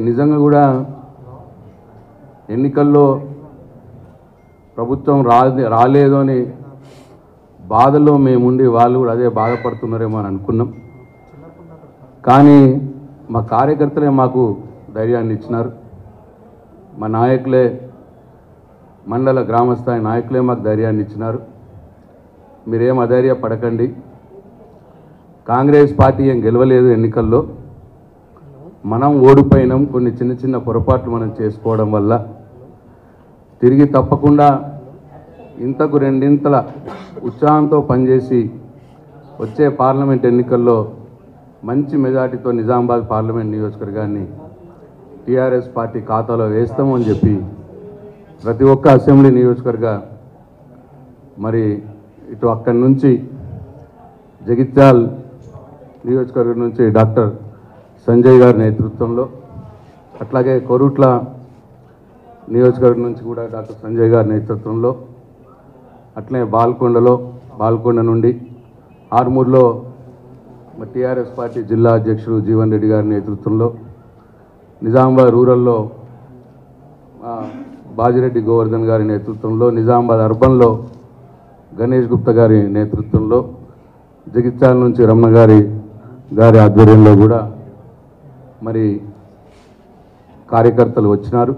నిజంగా కూడా ఎన్నికల్లో ప్రభుత్వం రాలేదు అని బాధలో మేముండి వాళ్ళు కూడా అదే బాధపడుతున్నారేమో అని అనుకున్నాం. కానీ మా కార్యకర్తలే మాకు ధైర్యాన్ని ఇచ్చినారు. మా నాయకులే, మండల గ్రామస్థాయి నాయకులే మాకు ధైర్యాన్ని ఇచ్చినారు. మీరేం అధైర్య పడకండి, కాంగ్రెస్ పార్టీ ఏం గెలవలేదు ఎన్నికల్లో, మనం ఓడిపోయినాం, కొన్ని చిన్న చిన్న పొరపాట్లు మనం చేసుకోవడం వల్ల తిరిగి తప్పకుండా ఇంతకు రెండింతల ఉత్సాహంతో పనిచేసి వచ్చే పార్లమెంట్ ఎన్నికల్లో మంచి మెజార్టీతో నిజామాబాద్ పార్లమెంట్ నియోజకవర్గాన్ని టీఆర్ఎస్ పార్టీ ఖాతాలో వేస్తాము అని చెప్పి ప్రతి ఒక్క అసెంబ్లీ నియోజకవర్గ మరి ఇటు అక్కడి నుంచి జగిత్యాల్ నియోజకవర్గం నుంచి డాక్టర్ సంజయ్ గారి నేతృత్వంలో, అట్లాగే కొరుట్ల నియోజకవర్గం నుంచి కూడా డాక్టర్ సంజయ్ గారి నేతృత్వంలో, అట్లే బాల్కొండ నుండి ఆర్మూర్లో టీఆర్ఎస్ పార్టీ జిల్లా అధ్యక్షుడు జీవన్ రెడ్డి గారి నేతృత్వంలో, నిజామాబాద్ రూరల్లో బాజిరెడ్డి గోవర్ధన్ గారి నేతృత్వంలో, నిజామాబాద్ అర్బన్లో గణేష్ గుప్తా గారి నేతృత్వంలో, జగిత్యాల నుంచి రమణ గారి ఆధ్వర్యంలో కూడా మరి కార్యకర్తలు వచ్చినారు.